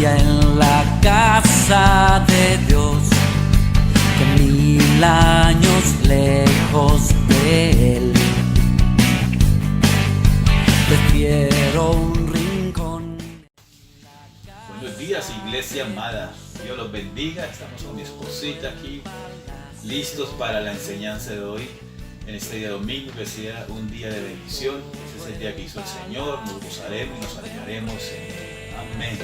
iglesia en la casa de Dios, que 1000 años lejos de Él. Prefiero un rincón. Buenos días, iglesia amada. Dios los bendiga. Estamos con mi esposita aquí, listos para la enseñanza de hoy. En este día domingo, que sea un día de bendición. Este es el día que hizo el Señor. Nos gozaremos y nos alegraremos en Él. Amén.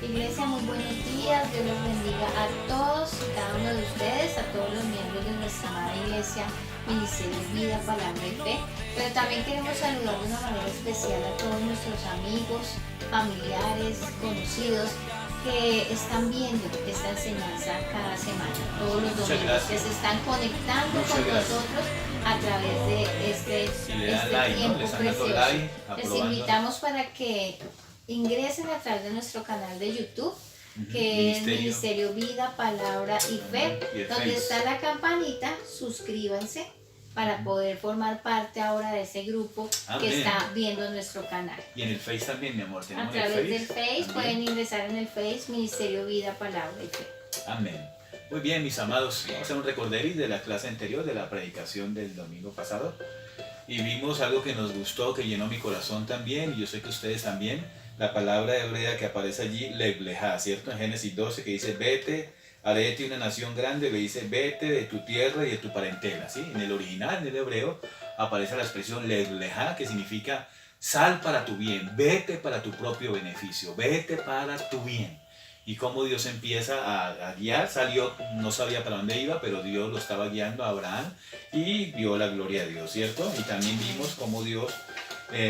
Iglesia, muy buenos días. Dios los bendiga a todos y cada uno de ustedes, a todos los miembros de nuestra amada iglesia, Ministerio Vida, Palabra y Fe. Pero también queremos saludar de una manera especial a todos nuestros amigos, familiares, conocidos que están viendo esta enseñanza cada semana, todos los domingos, que se están conectando con nosotros a través de este like, tiempo ¿no? precioso. Like, Les invitamos para que ingresen a través de nuestro canal de YouTube, que es Ministerio Vida, Palabra y Fe, donde está la campanita. Suscríbanse para poder formar parte ahora de ese grupo que está viendo nuestro canal. Y en el Face también, mi amor. A través del Face pueden ingresar en el Face Ministerio Vida, Palabra y Fe. Amén. Muy bien, mis amados, vamos a hacer un recorderis de la clase anterior, de la predicación del domingo pasado. Y vimos algo que nos gustó, que llenó mi corazón también, y yo sé que ustedes también. La palabra hebrea que aparece allí, leblejá, ¿cierto? En Génesis 12, que dice, vete, haré de ti una nación grande, le dice, vete de tu tierra y de tu parentela, ¿sí? En el original, en el hebreo, aparece la expresión leblejá, que significa sal para tu bien, vete para tu propio beneficio, vete para tu bien. Y cómo Dios empieza a guiar, salió, no sabía para dónde iba, pero Dios lo estaba guiando a Abraham y vio la gloria de Dios, ¿cierto? Y también vimos cómo Dios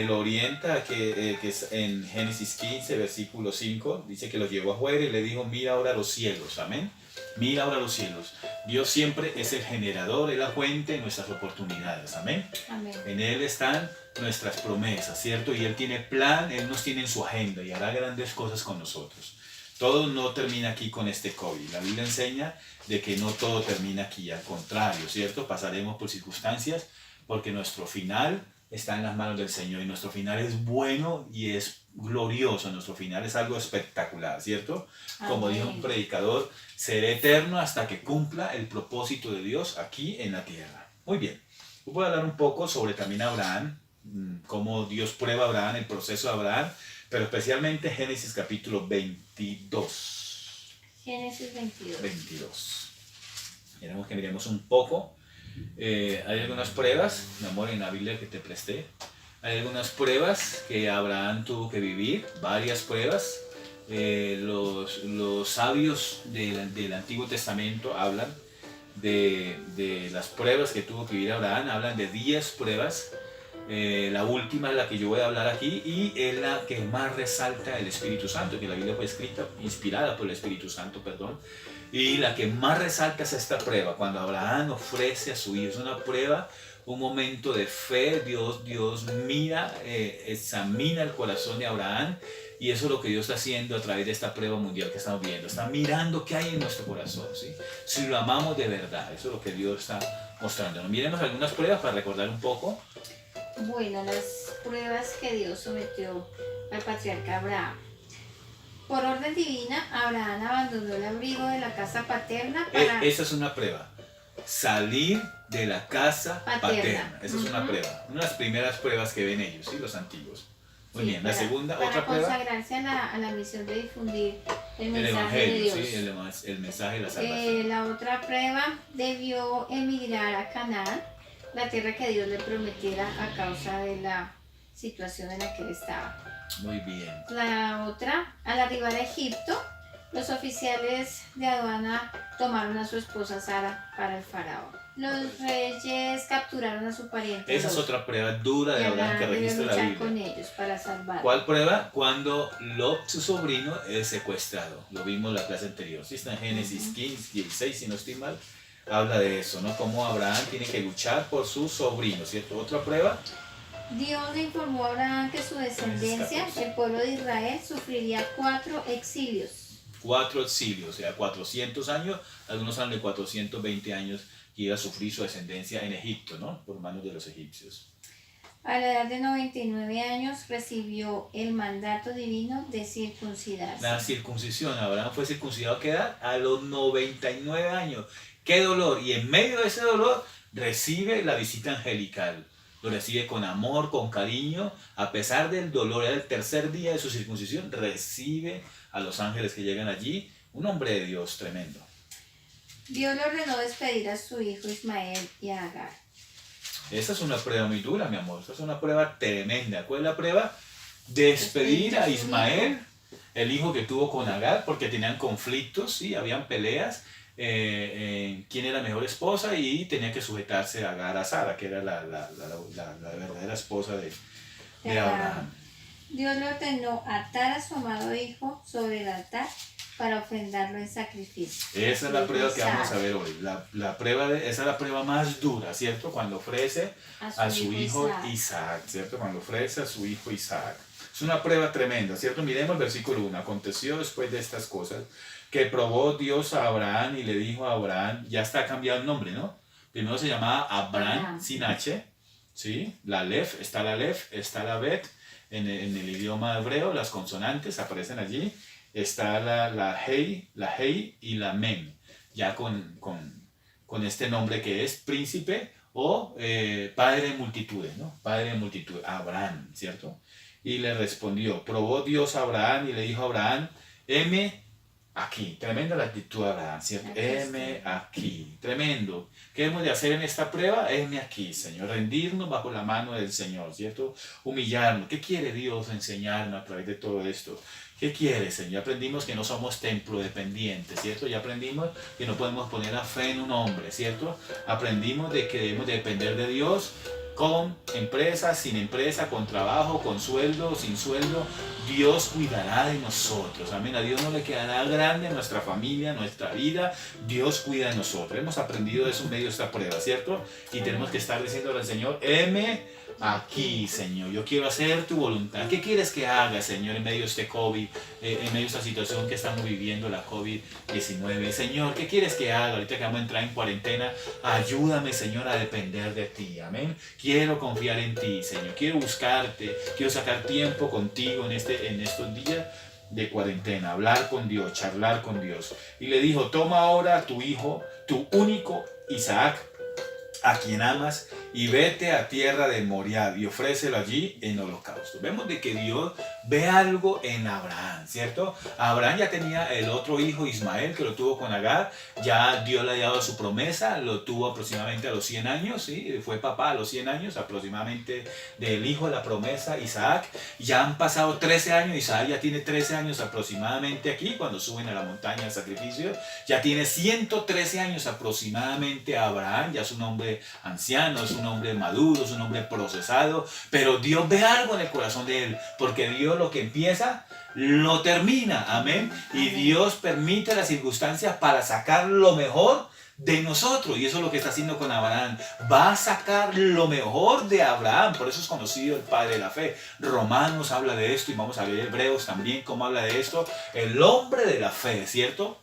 lo orienta, que es en Génesis 15, versículo 5, dice que lo llevó afuera y le dijo, mira ahora los cielos, amén. Mira ahora los cielos. Dios siempre es el generador, es la fuente de nuestras oportunidades, amén. Amén. En Él están nuestras promesas, ¿cierto? Y Él tiene plan, Él nos tiene en su agenda y hará grandes cosas con nosotros. Todo no termina aquí con este COVID. La Biblia enseña de que no todo termina aquí, al contrario, ¿cierto? Pasaremos por circunstancias porque nuestro final está en las manos del Señor y nuestro final es bueno y es glorioso. Nuestro final es algo espectacular, ¿cierto? Como dijo un predicador, será eterno hasta que cumpla el propósito de Dios aquí en la tierra. Muy bien, voy a hablar un poco sobre también Abraham, cómo Dios prueba a Abraham, el proceso de Abraham, pero especialmente Génesis capítulo 22. Génesis 22. Queremos que miremos un poco. Hay algunas pruebas, mi amor, en la Biblia que te presté. Hay algunas pruebas que Abraham tuvo que vivir, varias pruebas. Los sabios del Antiguo Testamento hablan de las pruebas que tuvo que vivir Abraham, hablan de 10 pruebas. La última es la que yo voy a hablar aquí y es la que más resalta el Espíritu Santo, que la Biblia fue escrita, inspirada por el Espíritu Santo, perdón. Y la que más resalta es esta prueba, cuando Abraham ofrece a su hijo. Es una prueba, un momento de fe. Dios mira, examina el corazón de Abraham, y eso es lo que Dios está haciendo a través de esta prueba mundial que estamos viendo. Está mirando qué hay en nuestro corazón, ¿sí? Si lo amamos de verdad. Eso es lo que Dios está mostrando. Miremos algunas pruebas para recordar un poco. Bueno, las pruebas que Dios sometió al patriarca Abraham. Por orden divina, Abraham abandonó el abrigo de la casa paterna para... Esa es una prueba. Salir de la casa paterna. Esa es una prueba. Una de las primeras pruebas que ven ellos, ¿sí? Los antiguos. Muy bien. La segunda, otra prueba. Para consagrarse a la misión de difundir el mensaje evangelio, de Dios. Sí, el mensaje de la salvación. La otra prueba, debió emigrar a Canaán, la tierra que Dios le prometiera a causa de la situación en la que él estaba. Muy bien. La otra, al arribar a Egipto, los oficiales de aduana tomaron a su esposa Sara para el faraón. Los reyes capturaron a su pariente. Esa es otra prueba dura de Abraham que registra la Biblia. Con ellos para salvarlos. ¿Cuál prueba? Cuando Lot, su sobrino, es secuestrado. Lo vimos en la clase anterior. Sí, está en Génesis 15, 16, si no estoy mal. Habla de eso, ¿no? Cómo Abraham tiene que luchar por su sobrino, ¿cierto? Otra prueba. Dios le informó a Abraham que su descendencia, el pueblo de Israel, sufriría 4 exilios. 4 exilios, o sea, 400 años, algunos hablan de 420 años que iba a sufrir su descendencia en Egipto, ¿no? Por manos de los egipcios. A la edad de 99 años recibió el mandato divino de circuncidarse. La circuncisión, Abraham fue circuncidado, ¿a qué edad? A los 99 años. ¡Qué dolor! Y en medio de ese dolor recibe la visita angelical. Lo recibe con amor, con cariño, a pesar del dolor. Era el tercer día de su circuncisión, recibe a los ángeles que llegan allí. Un hombre de Dios tremendo. Dios le ordenó despedir a su hijo Ismael y a Agar. Esta es una prueba muy dura, mi amor. Esta es una prueba tremenda. ¿Cuál es la prueba? Despedir a Ismael, el hijo que tuvo con Agar, porque tenían conflictos, ¿sí? Habían peleas. Quién era la mejor esposa, y tenía que sujetarse a Agar, a Sara, que era la verdadera esposa de Abraham. Dios le ordenó atar a su amado hijo sobre el altar para ofrendarlo en sacrificio. Esa es la prueba que vamos a ver hoy. Esa es la prueba más dura, ¿cierto? Cuando ofrece a su hijo Isaac, ¿cierto? Cuando ofrece a su hijo Isaac. Es una prueba tremenda, ¿cierto? Miremos el versículo 1. Aconteció después de estas cosas que probó Dios a Abraham y le dijo a Abraham, ya está cambiado el nombre, ¿no? Primero se llamaba Abraham, sin H, ¿sí? La Aleph, está la Bet, en el idioma hebreo, las consonantes aparecen allí, está la Hei y la Mem, ya con este nombre que es príncipe o padre de multitudes, ¿no? Padre de multitudes, Abraham, ¿cierto? Y le respondió, probó Dios a Abraham y le dijo a Abraham, heme aquí. Tremenda la actitud de Abraham, ¿cierto? Heme aquí. Tremendo. ¿Qué hemos de hacer en esta prueba? Heme aquí, Señor. Rendirnos bajo la mano del Señor, ¿cierto? Humillarnos. ¿Qué quiere Dios enseñarnos a través de todo esto? ¿Qué quiere, Señor? Ya aprendimos que no somos templo dependientes, ¿cierto? Ya aprendimos que no podemos poner la fe en un hombre, ¿cierto? Aprendimos de que debemos depender de Dios, con empresa, sin empresa, con trabajo, con sueldo, sin sueldo. Dios cuidará de nosotros. Amén. A Dios no le quedará grande nuestra familia, nuestra vida. Dios cuida de nosotros. Hemos aprendido eso en medio de esta prueba, ¿cierto? Y tenemos que estar diciéndole al Señor, heme aquí, Señor. Yo quiero hacer tu voluntad. ¿Qué quieres que haga, Señor, en medio de este COVID, en medio de esta situación que estamos viviendo, la COVID-19? Señor, ¿qué quieres que haga? Ahorita que vamos a entrar en cuarentena, ayúdame, Señor, a depender de ti. Amén. Quiero confiar en ti, Señor. Quiero buscarte. Quiero sacar tiempo contigo en estos días de cuarentena. Hablar con Dios, charlar con Dios. Y le dijo, toma ahora a tu hijo, tu único Isaac, a quien amas, y vete a tierra de Moriah y ofrécelo allí en holocausto. Vemos de que Dios ve algo en Abraham, ¿cierto? Abraham ya tenía el otro hijo Ismael, que lo tuvo con Agar. Ya Dios le había dado su promesa, lo tuvo aproximadamente a los 100 años, ¿sí? Fue papá a los 100 años aproximadamente del hijo de la promesa, Isaac. Ya han pasado 13 años, Isaac ya tiene 13 años aproximadamente aquí, cuando suben a la montaña del sacrificio. Ya tiene 113 años aproximadamente Abraham, ya es un hombre anciano, es un hombre maduro, es un hombre procesado, pero Dios ve algo en el corazón de él, porque Dios lo que empieza, lo termina, amén, y Dios permite las circunstancias para sacar lo mejor de nosotros, y eso es lo que está haciendo con Abraham. Va a sacar lo mejor de Abraham, por eso es conocido el padre de la fe. Romanos habla de esto, y vamos a leer Hebreos también cómo habla de esto. El hombre de la fe, ¿cierto?,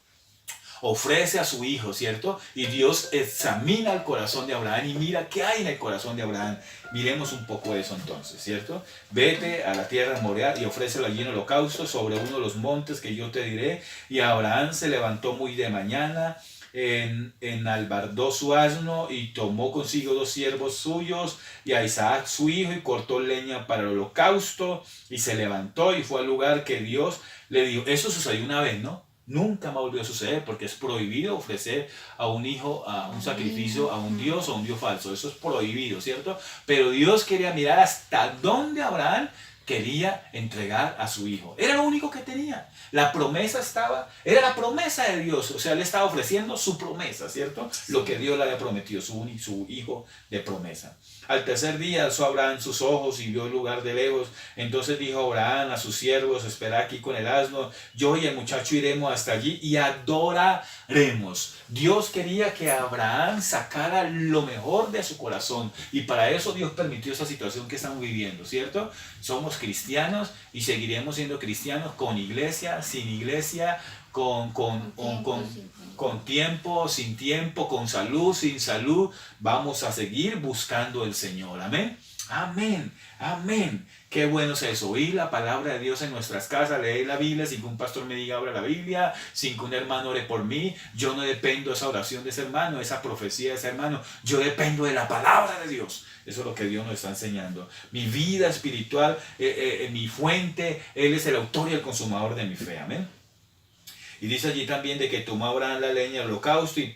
ofrece a su hijo, ¿cierto? Y Dios examina el corazón de Abraham y mira qué hay en el corazón de Abraham. Miremos un poco de eso entonces, ¿cierto? Vete a la tierra de Moriah y ofrécelo allí en holocausto sobre uno de los montes que yo te diré. Y Abraham se levantó muy de mañana, enalbardó su asno y tomó consigo 2 siervos suyos y a Isaac su hijo, y cortó leña para el holocausto, y se levantó y fue al lugar que Dios le dio. Eso sucedió una vez, ¿no? Nunca más volvió a suceder, porque es prohibido ofrecer a un hijo, a un sacrificio, a un Dios o a un Dios falso. Eso es prohibido, ¿cierto? Pero Dios quería mirar hasta dónde Abraham quería entregar a su hijo. Era lo único que tenía. La promesa era la promesa de Dios. O sea, él estaba ofreciendo su promesa, ¿cierto? Lo que Dios le había prometido, su hijo de promesa. Al tercer día alzó Abraham sus ojos y vio el lugar de lejos. Entonces dijo Abraham a sus siervos, espera aquí con el asno, yo y el muchacho iremos hasta allí y adoraremos. Dios quería que Abraham sacara lo mejor de su corazón, y para eso Dios permitió esa situación que estamos viviendo, ¿cierto? Somos cristianos y seguiremos siendo cristianos, con iglesia, sin iglesia, con tiempo, sin tiempo, con salud, sin salud. Vamos a seguir buscando el Señor, amén. Amén, amén. Qué bueno es eso, oír la palabra de Dios en nuestras casas, leer la Biblia sin que un pastor me diga abra la Biblia, sin que un hermano ore por mí. Yo no dependo de esa oración de ese hermano, esa profecía de ese hermano. Yo dependo de la palabra de Dios. Eso es lo que Dios nos está enseñando. Mi vida espiritual, mi fuente, Él es el autor y el consumador de mi fe. Amén. Y dice allí también de que tomó Abraham la leña del holocausto y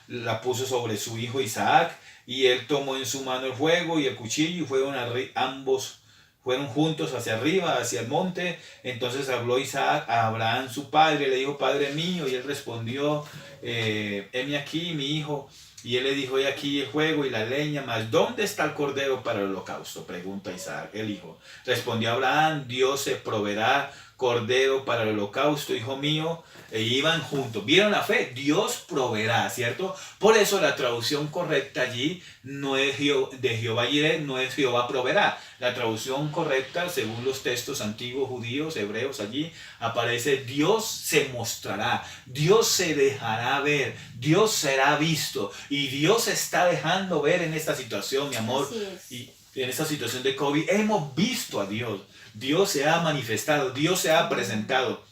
la puso sobre su hijo Isaac. Y él tomó en su mano el fuego y el cuchillo y ambos fueron juntos hacia arriba, hacia el monte. Entonces habló Isaac a Abraham su padre, le dijo, Padre mío. Y él respondió, heme aquí mi hijo. Y él le dijo, he aquí el fuego y la leña, mas ¿dónde está el cordero para el holocausto? Pregunta Isaac, el hijo. Respondió Abraham, Dios se proveerá cordero para el holocausto, hijo mío. E iban juntos. ¿Vieron la fe? Dios proveerá, ¿cierto? Por eso la traducción correcta allí no es de Jehová Jireh, no es Jehová proveerá. La traducción correcta, según los textos antiguos judíos, hebreos, allí aparece Dios se mostrará, Dios se dejará ver, Dios será visto. Y Dios está dejando ver en esta situación, mi amor. Y en esta situación de COVID, hemos visto a Dios. Dios se ha manifestado, Dios se ha presentado.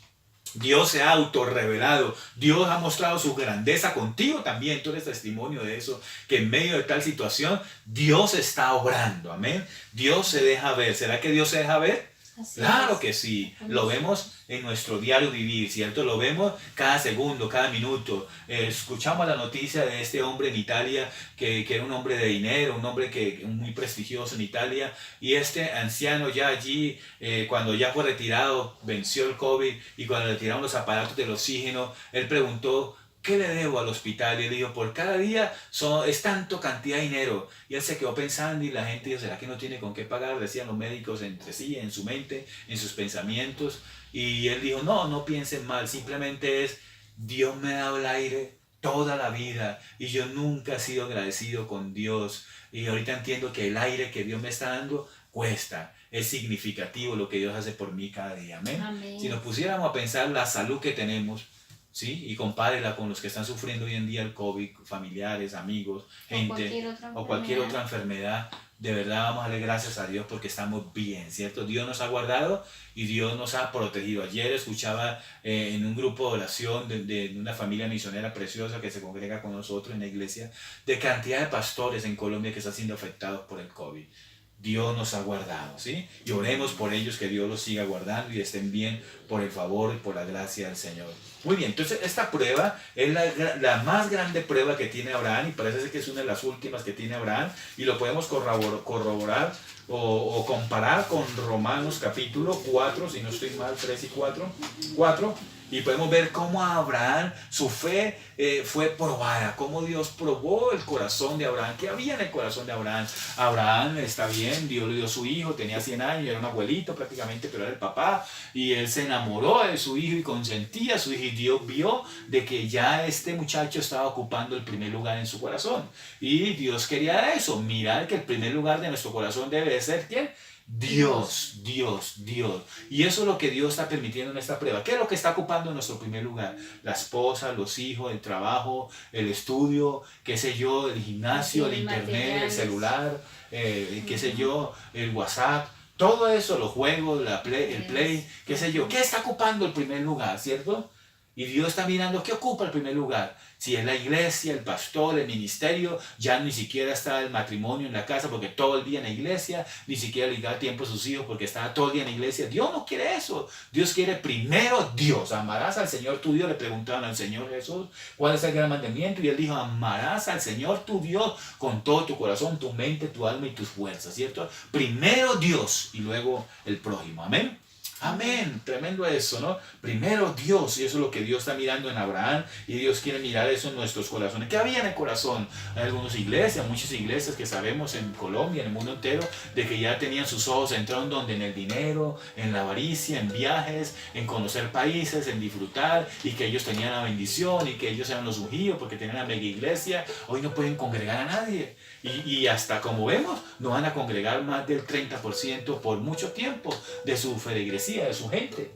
Dios se ha autorrevelado, Dios ha mostrado su grandeza contigo también, tú eres testimonio de eso, que en medio de tal situación Dios está obrando, amén. Dios se deja ver. ¿Será que Dios se deja ver? Claro que sí, lo vemos en nuestro diario vivir, ¿cierto? Lo vemos cada segundo, cada minuto. Escuchamos la noticia de este hombre en Italia, que era un hombre de dinero, un hombre muy prestigioso en Italia, y este anciano ya allí, cuando ya fue retirado, venció el COVID, y cuando le tiraron los aparatos del oxígeno, él preguntó, ¿qué le debo al hospital? Y él dijo, por cada día es tanto cantidad de dinero. Y él se quedó pensando y la gente dijo, ¿será que no tiene con qué pagar? Decían los médicos entre sí, en su mente, en sus pensamientos. Y él dijo, no piensen mal, simplemente es, Dios me ha dado el aire toda la vida y yo nunca he sido agradecido con Dios. Y ahorita entiendo que el aire que Dios me está dando cuesta. Es significativo lo que Dios hace por mí cada día. Amén. Amén. Si nos pusiéramos a pensar la salud que tenemos, ¿sí? Y compárela con los que están sufriendo hoy en día el COVID, familiares, amigos, gente, o cualquier otra enfermedad. De verdad vamos a darle gracias a Dios porque estamos bien, ¿cierto? Dios nos ha guardado y Dios nos ha protegido. Ayer escuchaba en un grupo de oración de una familia misionera preciosa que se congrega con nosotros en la iglesia, de cantidad de pastores en Colombia que están siendo afectados por el COVID. Dios nos ha guardado, ¿sí? Y oremos por ellos, que Dios los siga guardando y estén bien por el favor y por la gracia del Señor. Muy bien, entonces esta prueba es la más grande prueba que tiene Abraham y parece ser que es una de las últimas que tiene Abraham y lo podemos corroborar o comparar con Romanos capítulo 4, si no estoy mal, 3 y 4. Y podemos ver cómo Abraham, su fe fue probada, cómo Dios probó el corazón de Abraham. ¿Qué había en el corazón de Abraham? Abraham está bien, Dios le dio a su hijo, tenía 100 años, era un abuelito prácticamente, pero era el papá. Y él se enamoró de su hijo y consentía a su hijo. Y Dios vio de que ya este muchacho estaba ocupando el primer lugar en su corazón. Y Dios quería eso, mirar que el primer lugar de nuestro corazón debe de ser ¿quién? Dios. Y eso es lo que Dios está permitiendo en esta prueba. ¿Qué es lo que está ocupando nuestro primer lugar? La esposa, los hijos, el trabajo, el estudio, qué sé yo, el gimnasio, el internet, el celular, qué sé yo, el WhatsApp. Todo eso, los juegos, el play, qué sé yo. ¿Qué está ocupando el primer lugar, cierto? Y Dios está mirando qué ocupa el primer lugar. Si es la iglesia, el pastor, el ministerio, ya ni siquiera está el matrimonio en la casa porque todo el día en la iglesia, ni siquiera le da tiempo a sus hijos porque está todo el día en la iglesia. Dios no quiere eso. Dios quiere primero Dios. Amarás al Señor tu Dios. Le preguntaron al Señor Jesús cuál es el gran mandamiento y él dijo, amarás al Señor tu Dios con todo tu corazón, tu mente, tu alma y tus fuerzas, ¿cierto? Primero Dios y luego el prójimo. Amén. Amén, tremendo eso, ¿no? Primero Dios, y eso es lo que Dios está mirando en Abraham, y Dios quiere mirar eso en nuestros corazones. ¿Qué había en el corazón? Hay algunas iglesias, muchas iglesias que sabemos en Colombia, en el mundo entero, de que ya tenían sus ojos centrados donde en el dinero, en la avaricia, en viajes, en conocer países, en disfrutar, y que ellos tenían la bendición, y que ellos eran los ungidos porque tenían la mega iglesia. Hoy no pueden congregar a nadie. Y hasta como vemos, no van a congregar más del 30% por mucho tiempo de su feligresía, de su gente.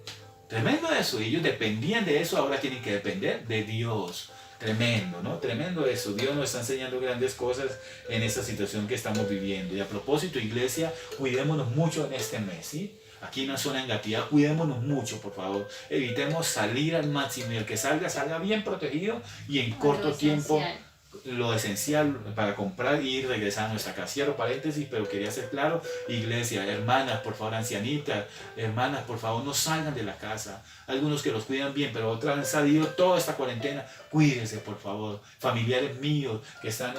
Tremendo eso. Ellos dependían de eso, ahora tienen que depender de Dios. Tremendo, ¿no? Tremendo eso. Dios nos está enseñando grandes cosas en esta situación que estamos viviendo. Y a propósito, iglesia, cuidémonos mucho en este mes, ¿sí? Aquí en la zona engatilada, cuidémonos mucho, por favor. Evitemos salir al máximo y el que salga, salga bien protegido y en corto tiempo lo esencial para comprar y regresar a nuestra casa. Cierro paréntesis, pero quería ser claro, iglesia, hermanas, por favor, ancianitas, hermanas, por favor, no salgan de la casa. Algunos que los cuidan bien, pero otras han salido toda esta cuarentena. Cuídense, por favor. Familiares míos que están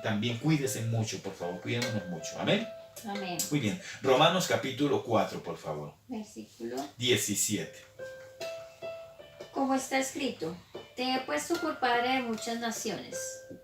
también, cuídense mucho, por favor, cuidémonos mucho. Amén. Amén. Muy bien. Romanos capítulo 4, por favor. Versículo 17. Como está escrito, te he puesto por padre de muchas naciones,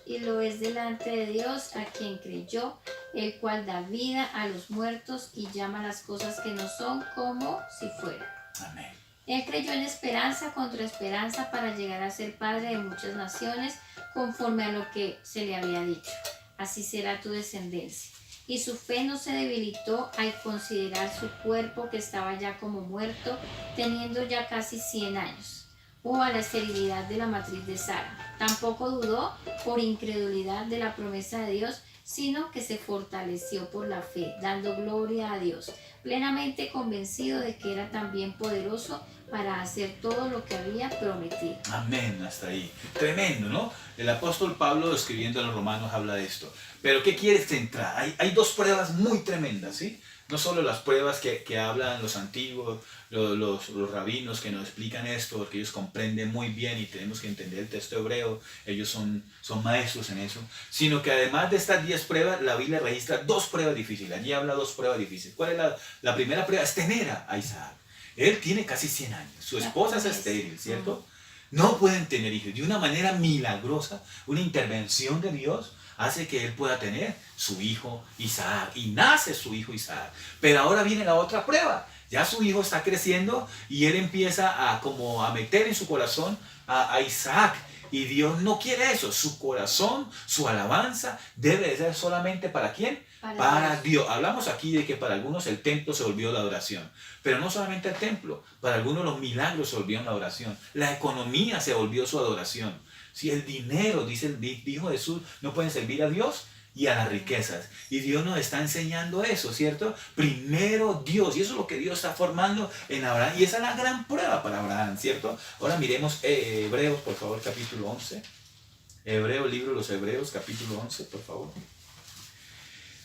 y lo es delante de Dios a quien creyó, el cual da vida a los muertos y llama las cosas que no son como si fueran. Amén. Él creyó en esperanza contra esperanza para llegar a ser padre de muchas naciones, conforme a lo que se le había dicho. Así será tu descendencia. Y su fe no se debilitó al considerar su cuerpo que estaba ya como muerto, teniendo ya casi 100 años. O a la esterilidad de la matriz de Sara. Tampoco dudó por incredulidad de la promesa de Dios, sino que se fortaleció por la fe, dando gloria a Dios, plenamente convencido de que era también poderoso para hacer todo lo que había prometido. Amén, hasta ahí. Tremendo, ¿no? El apóstol Pablo, escribiendo a los romanos, habla de esto. Pero ¿qué quieres centrar? Hay dos pruebas muy tremendas, ¿sí? No solo las pruebas que hablan los antiguos, los rabinos que nos explican esto, porque ellos comprenden muy bien y tenemos que entender el texto hebreo, ellos son maestros en eso, sino que además de estas 10 pruebas, la Biblia registra 2 pruebas difíciles. Allí habla 2 pruebas difíciles. ¿Cuál es la primera prueba? Es tener a Isaac. Él tiene casi 100 años, su esposa es estéril, ¿cierto? No pueden tener hijos. De una manera milagrosa, una intervención de Dios hace que él pueda tener su hijo Isaac, y nace su hijo Isaac. Pero ahora viene la otra prueba. Ya su hijo está creciendo y él empieza a meter en su corazón a Isaac. Y Dios no quiere eso. Su corazón, su alabanza debe de ser solamente ¿para quién? Para Dios. Hablamos aquí de que para algunos el templo se volvió la adoración. Pero no solamente el templo. Para algunos los milagros se volvieron la adoración. La economía se volvió su adoración. Si el dinero, dijo Jesús, no pueden servir a Dios y a las riquezas. Y Dios nos está enseñando eso, ¿cierto? Primero Dios. Y eso es lo que Dios está formando en Abraham. Y esa es la gran prueba para Abraham, ¿cierto? Ahora miremos Hebreos, por favor, capítulo 11. Hebreos, libro de los Hebreos, capítulo 11, por favor.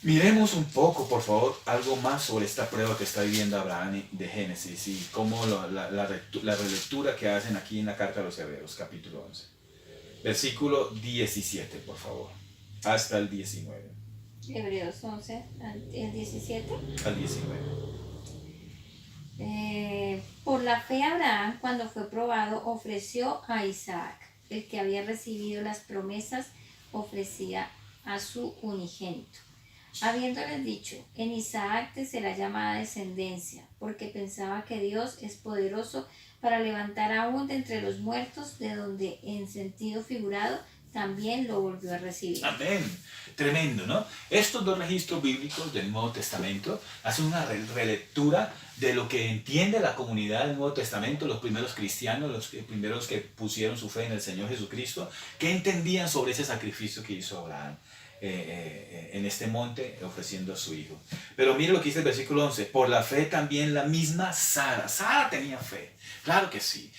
Miremos un poco, por favor, algo más sobre esta prueba que está viviendo Abraham de Génesis y cómo la relectura que hacen aquí en la carta a los Hebreos, capítulo 11. Versículo 17, por favor, hasta el 19. Hebreos 11, el 17. Al 19. Por la fe Abraham, cuando fue probado, ofreció a Isaac, el que había recibido las promesas, ofrecía a su unigénito, habiéndoles dicho, en Isaac te será llamada descendencia, porque pensaba que Dios es poderoso para levantar aún de entre los muertos, de donde en sentido figurado también lo volvió a recibir. Amén. Tremendo, ¿no? Estos 2 registros bíblicos del Nuevo Testamento hacen una relectura de lo que entiende la comunidad del Nuevo Testamento, los primeros cristianos, los primeros que pusieron su fe en el Señor Jesucristo, que entendían sobre ese sacrificio que hizo Abraham en este monte ofreciendo a su hijo. Pero mire lo que dice el versículo 11, por la fe también la misma Sara tenía fe, claro que sí,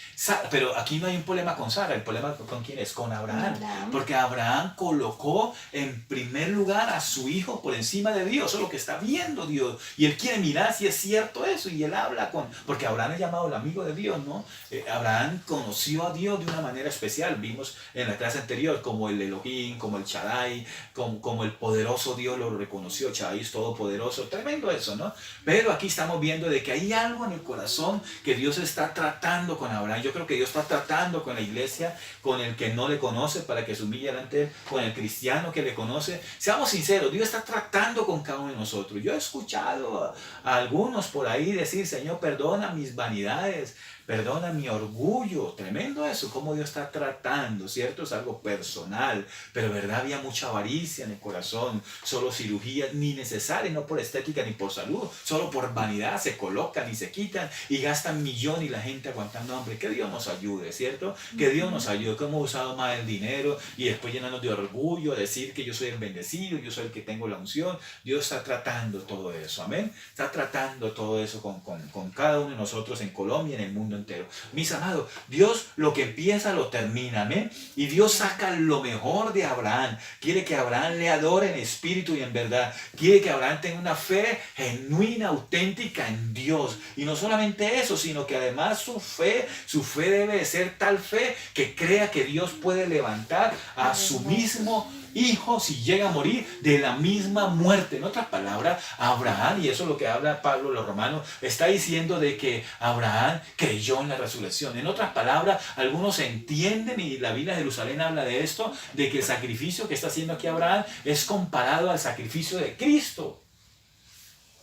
pero aquí no hay un problema con Sara, el problema con quién es, con Abraham, porque Abraham colocó en primer lugar a su hijo por encima de Dios, eso es lo que está viendo Dios, y él quiere mirar si es cierto eso, y él habla porque Abraham es llamado el amigo de Dios, ¿no? Abraham conoció a Dios de una manera especial, vimos en la clase anterior como el Elohim, como el Shaddai, como el poderoso Dios lo reconoció, Shaddai es todopoderoso, tremendo eso, ¿no? Pero aquí estamos viendo de que hay algo en el corazón que Dios está tratando con Abraham. Yo creo que Dios está tratando con la iglesia, con el que no le conoce para que se humille delante de él, con el cristiano que le conoce. Seamos sinceros, Dios está tratando con cada uno de nosotros. Yo he escuchado a algunos por ahí decir, Señor, perdona mis vanidades, perdona mi orgullo. Tremendo eso, cómo Dios está tratando, ¿cierto? Es algo personal, pero verdad había mucha avaricia violencia en el corazón, solo cirugías ni necesarias, no por estética ni por salud, solo por vanidad se colocan y se quitan y gastan millón y la gente aguantando hambre. Que Dios nos ayude, ¿cierto? Que Dios nos ayude, que hemos usado más el dinero y después llenarnos de orgullo, decir que yo soy el bendecido, yo soy el que tengo la unción. Dios está tratando todo eso, amén. Está tratando todo eso con cada uno de nosotros en Colombia y en el mundo entero. Mis amados, Dios lo que empieza lo termina, amén. Y Dios saca lo mejor de Abraham. Quiere que Abraham le adore en espíritu y en verdad. Quiere que Abraham tenga una fe genuina, auténtica en Dios. Y no solamente eso, sino que además su fe debe de ser tal fe que crea que Dios puede levantar a su mismo hijo si llega a morir de la misma muerte. En otras palabras, Abraham, y eso es lo que habla Pablo a los romanos, está diciendo de que Abraham creyó en la resurrección. En otras palabras, algunos entienden, y la Biblia de Jerusalén habla de esto, de que el sacrificio que está haciendo aquí Abraham es comparado al sacrificio de Cristo.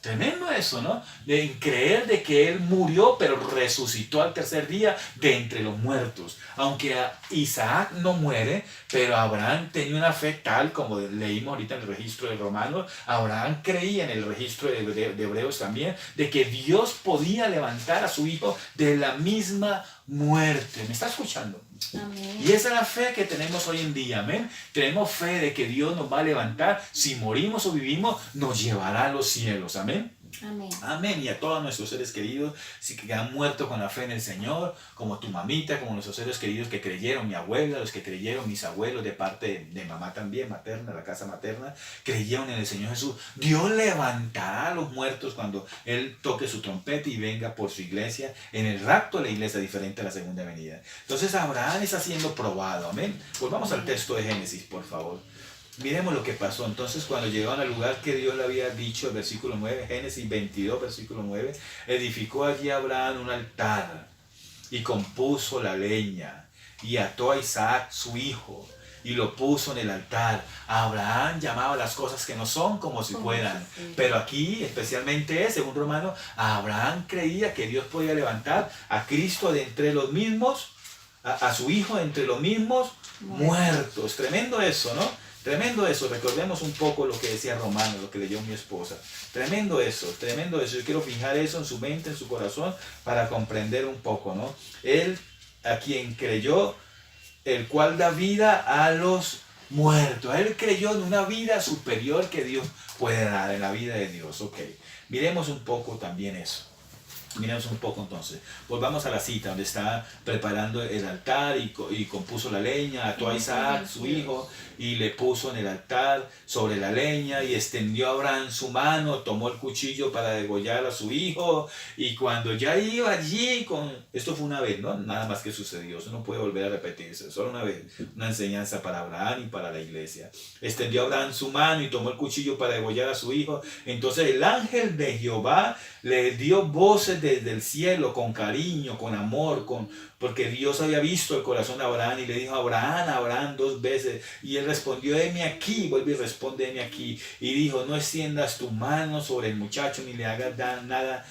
Tremendo eso, ¿no? De creer de que Él murió, pero resucitó al tercer día de entre los muertos. Aunque Isaac no muere, pero Abraham tenía una fe tal, como leímos ahorita en el registro de Romanos, Abraham creía en el registro de Hebreos también, de que Dios podía levantar a su hijo de la misma muerte. ¿Me está escuchando? Amén. Y esa es la fe que tenemos hoy en día, amén. Tenemos fe de que Dios nos va a levantar. Si morimos o vivimos, nos llevará a los cielos, amén. Amén. Amén. Y a todos nuestros seres queridos, si que han muerto con la fe en el Señor, como tu mamita, como nuestros seres queridos que creyeron, mi abuela, los que creyeron, mis abuelos de parte de mamá también, materna, la casa materna, creyeron en el Señor Jesús. Dios levantará a los muertos cuando Él toque su trompeta y venga por su iglesia, en el rapto de la iglesia, diferente a la segunda venida. Entonces Abraham está siendo probado, amén. Volvamos al texto de Génesis, por favor. Miremos lo que pasó. Entonces, cuando llegaron al lugar que Dios le había dicho, el versículo 9, Génesis 22, versículo 9, edificó allí Abraham un altar y compuso la leña y ató a Isaac su hijo y lo puso en el altar. Abraham llamaba las cosas que no son como si fueran. Pero aquí, especialmente según Romanos, Abraham creía que Dios podía levantar a Cristo de entre los mismos, a su hijo de entre los mismos muertos. Tremendo eso, ¿no? Tremendo eso. Recordemos un poco lo que decía Romano, lo que leyó mi esposa. Tremendo eso, tremendo eso. Yo quiero fijar eso en su mente, en su corazón, para comprender un poco, ¿no? Él, a quien creyó, el cual da vida a los muertos. Él creyó en una vida superior que Dios puede dar, en la vida de Dios. Ok, miremos un poco también eso. Miremos un poco entonces. Volvamos a la cita donde está preparando el altar y compuso la leña, ató a Isaac, su hijo, y le puso en el altar sobre la leña, y extendió a Abraham su mano, tomó el cuchillo para degollar a su hijo, y cuando ya iba allí, esto fue una vez, ¿no? Nada más que sucedió, eso no puede volver a repetirse, solo una vez, una enseñanza para Abraham y para la iglesia. Extendió a Abraham su mano y tomó el cuchillo para degollar a su hijo. Entonces el ángel de Jehová le dio voces desde el cielo, con cariño, con amor, porque Dios había visto el corazón de Abraham y le dijo: Abraham, Abraham, 2 veces. Y él respondió: heme aquí. Vuelve y responde: heme aquí. Y dijo: no extiendas tu mano sobre el muchacho ni le hagas nada,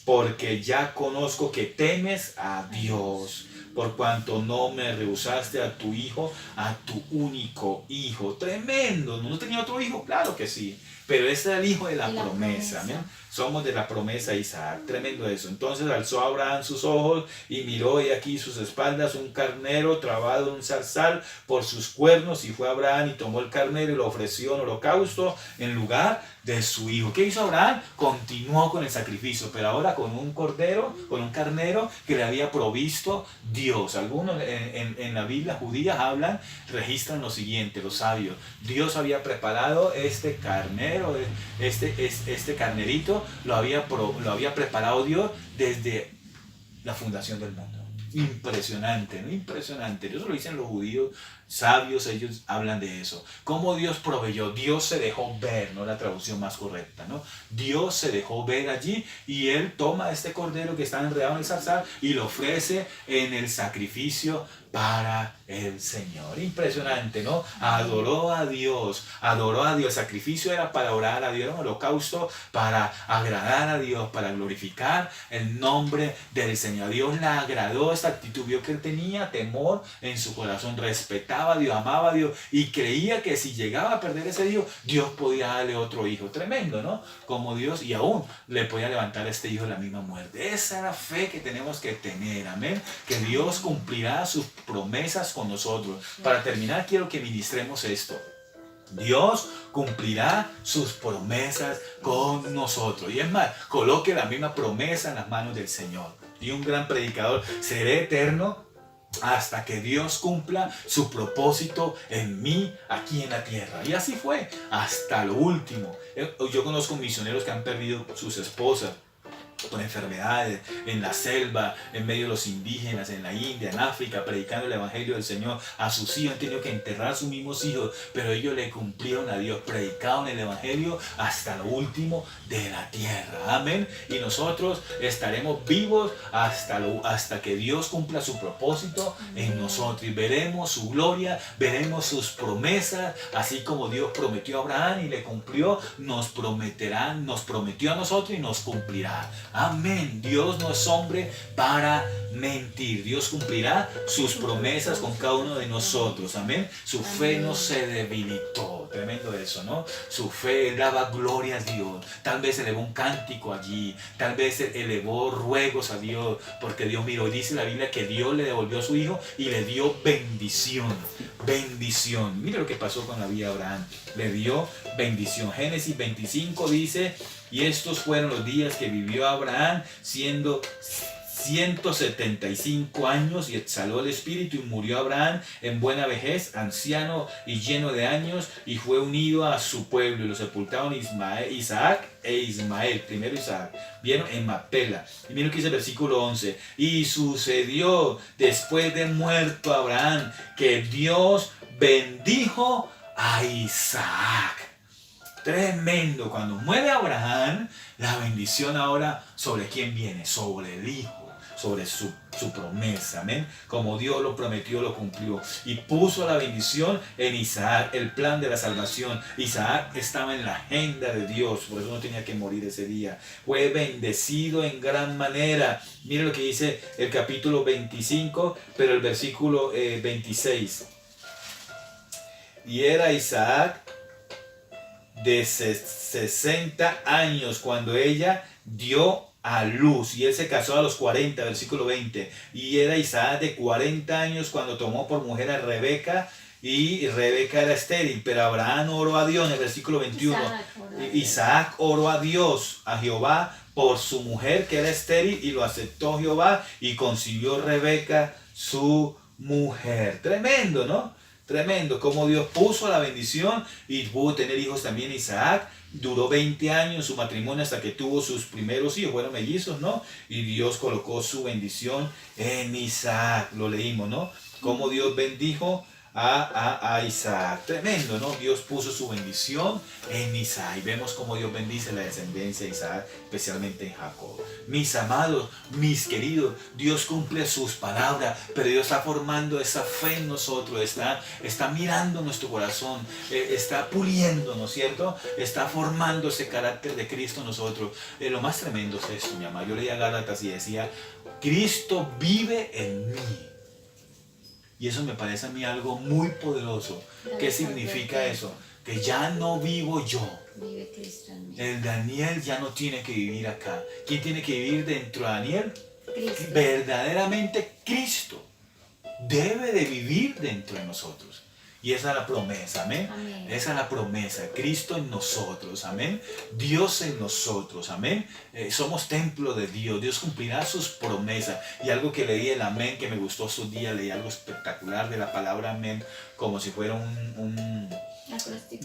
porque ya conozco que temes a Dios, por cuanto no me rehusaste a tu hijo, a tu único hijo. Tremendo. ¿No tenía otro hijo? Claro que sí. Pero ese era el hijo de la promesa. ¿Amén? Somos de la promesa de Isaac. Tremendo eso. Entonces alzó Abraham sus ojos y miró, y aquí sus espaldas un carnero trabado en un zarzal por sus cuernos. Y fue Abraham y tomó el carnero y lo ofreció en holocausto en lugar de su hijo. ¿Qué hizo Abraham? Continuó con el sacrificio, pero ahora con un cordero, con un carnero que le había provisto Dios. Algunos en la Biblia judía registran lo siguiente, los sabios: Dios había preparado este carnero, este carnerito, lo había preparado Dios desde la fundación del mundo. Impresionante, ¿no? Impresionante. Eso lo dicen los judíos sabios, ellos hablan de eso. Cómo Dios proveyó, Dios se dejó ver, no la traducción más correcta, ¿no? Dios se dejó ver allí, y Él toma este cordero que está enredado en el zarzal y lo ofrece en el sacrificio para el Señor. Impresionante, ¿no? Adoró a Dios, el sacrificio era para orar a Dios, el holocausto para agradar a Dios, para glorificar el nombre del Señor. Dios le agradó esta actitud, vio que él tenía temor en su corazón, respetaba a Dios, amaba a Dios y creía que si llegaba a perder ese hijo, Dios podía darle otro hijo. Tremendo, ¿no? Como Dios, y aún le podía levantar a este hijo de la misma muerte. Esa es la fe que tenemos que tener, amén, que Dios cumplirá sus promesas con nosotros. Para terminar, quiero que ministremos esto. Dios cumplirá sus promesas con nosotros. Y es más, coloque la misma promesa en las manos del Señor. Y un gran predicador: seré eterno hasta que Dios cumpla su propósito en mí, aquí en la tierra. Y así fue, hasta lo último. Yo conozco misioneros que han perdido sus esposas por enfermedades, en la selva, en medio de los indígenas, en la India, en África, predicando el evangelio del Señor. A sus hijos han tenido que enterrar a sus mismos hijos, pero ellos le cumplieron a Dios, predicaron el evangelio hasta lo último de la tierra. Amén. Y nosotros estaremos vivos hasta que Dios cumpla su propósito en nosotros, y veremos su gloria, veremos sus promesas, así como Dios prometió a Abraham y le cumplió, nos prometió a nosotros y nos cumplirá. Amén. Dios no es hombre para mentir. Dios cumplirá sus promesas con cada uno de nosotros. Amén. Su fe no se debilitó. Tremendo eso, ¿no? Su fe, él daba gloria a Dios. Tal vez elevó un cántico allí. Tal vez elevó ruegos a Dios. Porque Dios miró. Dice la Biblia que Dios le devolvió a su hijo y le dio bendición. Bendición. Mira lo que pasó con la vida de Abraham. Le dio bendición. Génesis 25 dice: y estos fueron los días que vivió Abraham, siendo 175 años, y exhaló el espíritu, y murió Abraham en buena vejez, anciano y lleno de años, y fue unido a su pueblo, y lo sepultaron Isaac e Ismael, primero Isaac, vieron, en Macpela. Y miren lo que dice el versículo 11: y sucedió después de muerto Abraham, que Dios bendijo a Isaac. Tremendo. Cuando muere Abraham, la bendición ahora, ¿sobre quién viene? Sobre el hijo, sobre su promesa. Amén. Como Dios lo prometió, lo cumplió. Y puso la bendición en Isaac, el plan de la salvación. Isaac estaba en la agenda de Dios, por eso no tenía que morir ese día. Fue bendecido en gran manera. Mire lo que dice el capítulo 25, pero el versículo 26. Y era Isaac de 60 años cuando ella dio a luz, y él se casó a los 40, versículo 20. Y era Isaac de 40 años cuando tomó por mujer a Rebeca, y Rebeca era estéril. Pero Abraham oró a Dios, en el versículo 21. Isaac oró a Dios, a Jehová, por su mujer que era estéril, y lo aceptó Jehová, y concibió Rebeca su mujer. Tremendo, ¿no? Tremendo, como Dios puso la bendición, y pudo tener hijos también Isaac. Duró 20 años su matrimonio hasta que tuvo sus primeros hijos, fueron mellizos, ¿no? Y Dios colocó su bendición en Isaac, lo leímos, ¿no? Como Dios bendijo a Isaac. Tremendo, ¿no? Dios puso su bendición en Isaac. Y vemos cómo Dios bendice la descendencia de Isaac, especialmente en Jacob. Mis amados, mis queridos, Dios cumple sus palabras, pero Dios está formando esa fe en nosotros, está mirando nuestro corazón, está puliéndonos, ¿cierto? Está formando ese carácter de Cristo en nosotros. Lo más tremendo es esto, mi amado. Yo leía Gálatas y decía: Cristo vive en mí. Y eso me parece a mí algo muy poderoso. ¿Qué significa eso? Que ya no vivo yo. Vive Cristo en mí. El Daniel ya no tiene que vivir acá. ¿Quién tiene que vivir dentro de Daniel? Cristo. Verdaderamente Cristo debe de vivir dentro de nosotros. Y esa es la promesa, amén. Amén. Esa es la promesa, Cristo en nosotros, amén. Dios en nosotros, amén. Somos templo de Dios, Dios cumplirá sus promesas. Y algo que leí el amén, que me gustó estos días, leí algo espectacular de la palabra amén, como si fuera un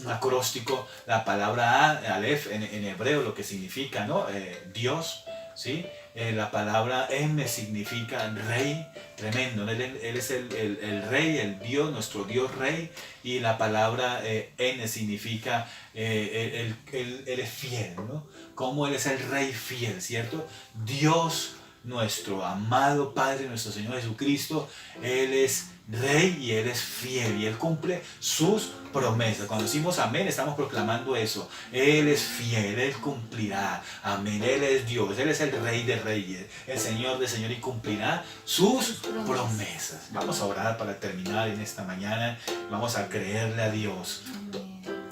acróstico. La palabra Aleph en hebreo, lo que significa, ¿no? Dios, ¿sí? La palabra M significa rey. Tremendo, Él es el rey, el Dios, nuestro Dios rey. Y la palabra N significa Él es fiel, ¿no? Como Él es el rey fiel, ¿cierto? Dios nuestro amado Padre, nuestro Señor Jesucristo, Él es Rey y Él es fiel y Él cumple sus promesas. Cuando decimos amén, estamos proclamando eso. Él es fiel, Él cumplirá. Amén. Él es Dios, Él es el Rey de Reyes, el Señor de Señores y cumplirá sus promesas. Vamos a orar para terminar en esta mañana. Vamos a creerle a Dios.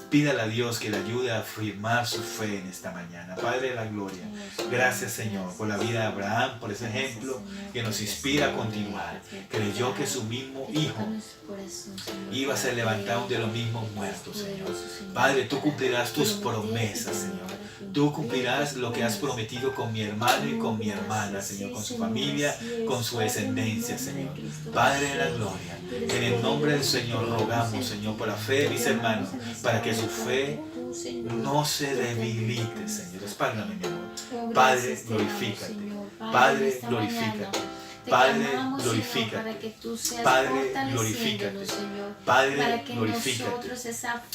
Pídale a Dios que le ayude a afirmar su fe en esta mañana. Padre de la gloria, gracias Señor por la vida de Abraham, por ese ejemplo que nos inspira a continuar. Creyó que su mismo hijo iba a ser levantado de los mismos muertos, Señor. Padre, tú cumplirás tus promesas, Señor. Tú cumplirás lo que has prometido con mi hermano y con mi hermana, Señor, con su familia, con su descendencia, Señor. Padre de la gloria, en el nombre del Señor rogamos, Señor, por la fe de mis hermanos, para que su fe no se debilite, Señor. Espálame, mi amor. Padre, glorifícate. Padre, glorifícate. Padre, glorifícate. Padre, glorifícate. Padre, glorifícate.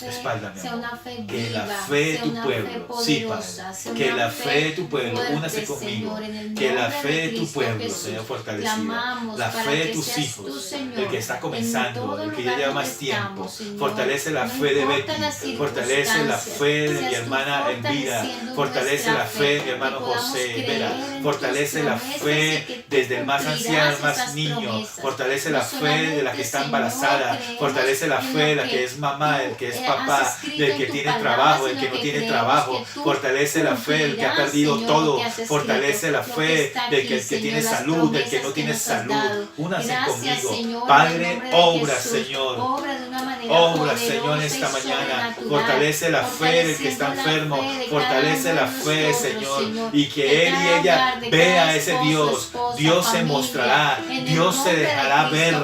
Espálame, amor. Que la fe de tu pueblo, sí, Padre, que la fe de tu pueblo, únase conmigo, que la fe de tu pueblo sea fortalecida, la fe de tus hijos, el que está comenzando, el que ya lleva más tiempo, fortalece la fe de Betty, fortalece la fe de mi hermana Elvira, fortalece la fe de mi hermano José Vera, fortalece la fe desde el más anciano al más niño, fortalece la fe de la que está embarazada, fortalece la fe de la que es mamá, el que es papá, del que tiene trabajo, el que no tiene trabajo, fortalece la fe del que ha perdido todo, fortalece la fe del que tiene salud, del que no tiene salud. Únase conmigo, Padre, obra, Señor, obra, Señor, esta mañana, fortalece la fe del que está enfermo, fortalece la fe, Señor, y que él y ella vea a ese Dios. Dios se mostrará, Dios se dejará ver,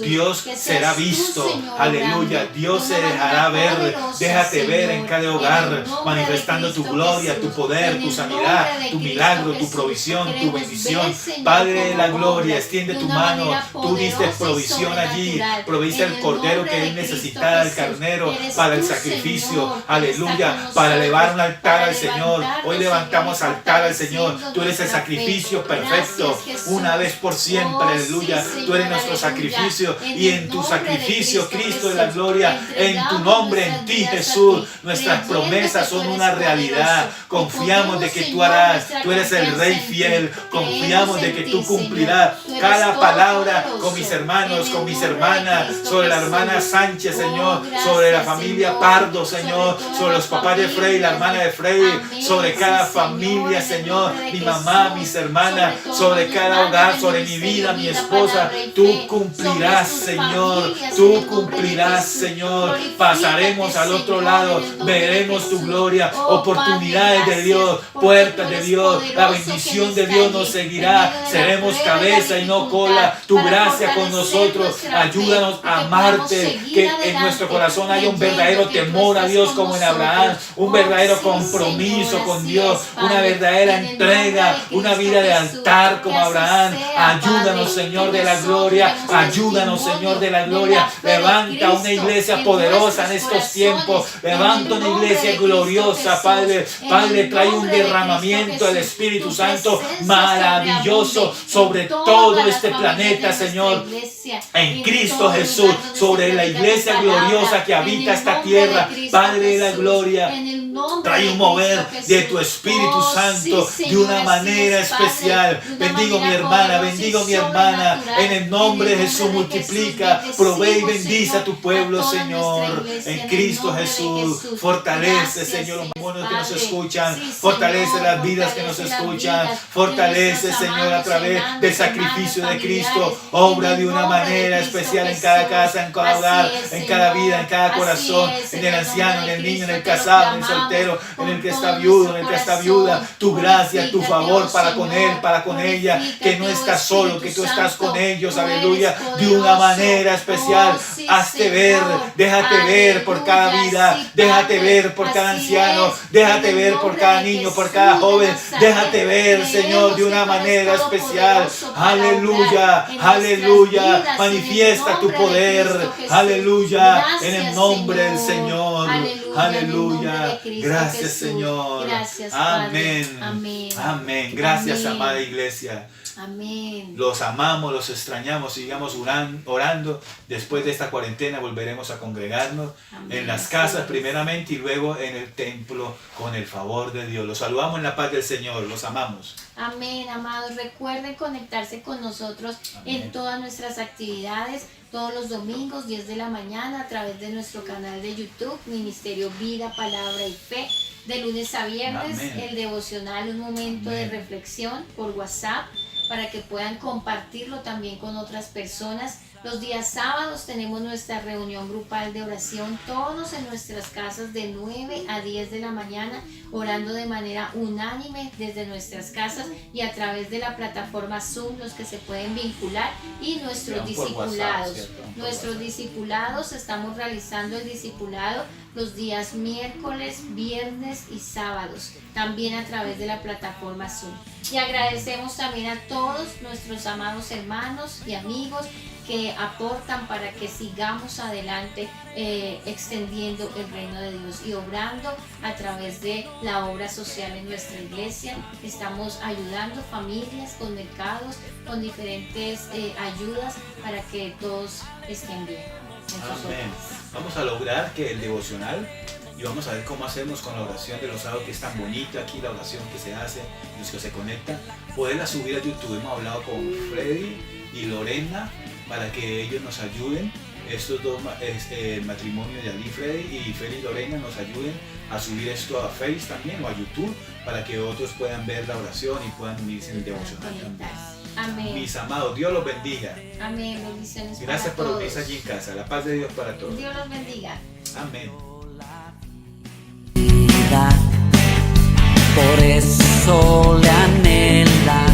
Dios será visto, aleluya, Dios se dejará ver. Déjate ver en cada hogar, manifestando tu gloria, tu poder, tu sanidad, tu milagro, tu provisión, tu bendición. Padre de la gloria, extiende tu mano, tú diste provisión allí, proviste el cordero que él necesitaba, el carnero para el sacrificio, aleluya, para elevar un altar al Señor. Hoy levantamos altar al Señor, tú eres el sacrificio perfecto, una vez por siempre, aleluya, tú eres nuestro sacrificio y en tu sacrificio, Cristo de la gloria, en tu nombre, en ti Jesús, nuestras promesas son una realidad. Confiamos de que tú harás, tú eres el Rey fiel, confiamos de que tú cumplirás cada palabra con mis hermanos, con mis hermanas, sobre la hermana Sánchez, Señor, sobre la familia Pardo, Señor, sobre los papás de Frey, la hermana de Frey, sobre cada familia, Señor, mi mamá, mis hermanas, sobre cada hogar, sobre mi vida, mi esposa. Tú cumplirás, Señor, tú cumplirás, Señor. Pasaremos al otro lado, veremos tu gloria, oportunidades de Dios, puertas de Dios, la bendición de Dios nos seguirá, seremos cabeza y no cola. Tu gracia con nosotros, ayúdanos a amarte, que en nuestro corazón haya un verdadero temor a Dios como en Abraham, un verdadero compromiso con Dios, una verdadera entrega, una vida de altar como Abraham. Ayúdanos, Señor de la gloria, ayúdanos, Señor de la gloria. Levanta una iglesia poderosa en estos tiempos, levanta una iglesia gloriosa, Padre. Padre, trae un derramamiento del Espíritu Santo maravilloso sobre todo este planeta, Señor, en Cristo Jesús, sobre la iglesia gloriosa que habita esta tierra. Padre de la gloria, trae un mover de tu Espíritu Santo de una manera especial. Bendigo mi hermana, bendigo mi hermana, en el nombre de Jesús. Multiplica, provee y bendice a tu pueblo, Señor, en Cristo Jesús. Fortalece, Señor, los buenos que nos escuchan, fortalece las vidas que nos escuchan, fortalece, Señor, a través del sacrificio de Cristo. Obra de una manera especial en cada casa, en cada hogar, en cada vida, en cada corazón, en el anciano, en el niño, en el casado, en el soltero, en el que está viudo, en el que está viuda. Tu gracia, tu favor para con él, para con ella, que no estás solo, que tú estás con ellos, aleluya, de una manera especial. Hazte ver, déjate ver por cada vida, déjate ver por cada anciano, déjate ver por cada niño, por cada joven, déjate ver, Señor, de una manera especial. Aleluya, aleluya, manifiesta tu poder, aleluya, en el nombre del Señor, aleluya. Gracias, Señor. Amén, amén. Gracias, amada iglesia. Amén. Los amamos, los extrañamos, sigamos orando. Después de esta cuarentena volveremos a congregarnos Amén. en las casas Sí. primeramente y luego en el templo con el favor de Dios. Los saludamos en la paz del Señor, los amamos. Amén, amados. Recuerden conectarse con nosotros Amén. en todas nuestras actividades, todos los domingos, 10 de la mañana, a través de nuestro canal de YouTube, Ministerio Vida, Palabra y Fe. De lunes a viernes, Amén. el devocional, un momento Amén. de reflexión por WhatsApp, para que puedan compartirlo también con otras personas. Los días sábados tenemos nuestra reunión grupal de oración, todos en nuestras casas de 9 a 10 de la mañana, orando de manera unánime desde nuestras casas y a través de la plataforma Zoom, los que se pueden vincular, y nuestros Por WhatsApp, discipulados. ¿cierto? Por Nuestros WhatsApp. discipulados, estamos realizando el discipulado los días miércoles, viernes y sábados, también a través de la plataforma Zoom. Y agradecemos también a todos nuestros amados hermanos y amigos que aportan para que sigamos adelante extendiendo el reino de Dios y obrando a través de la obra social en nuestra iglesia. Estamos ayudando familias con mercados, con diferentes ayudas para que todos estén bien en sus Amén. hogares. Vamos a lograr que el devocional, y vamos a ver cómo hacemos con la oración de los sábados, que es tan bonita aquí la oración que se hace, los que se conectan, poderla subir a YouTube. Hemos hablado con Freddy y Lorena para que ellos nos ayuden, estos dos, el matrimonio de Ali Freddy y Freddy y Lorena nos ayuden a subir esto a Face también o a YouTube para que otros puedan ver la oración y puedan unirse en el devocional también. Amén. Mis amados, Dios los bendiga. Amén. Bendiciones Gracias para por todos. unirse allí en casa. La paz de Dios para todos. Dios los bendiga. Amén. Por eso le anhela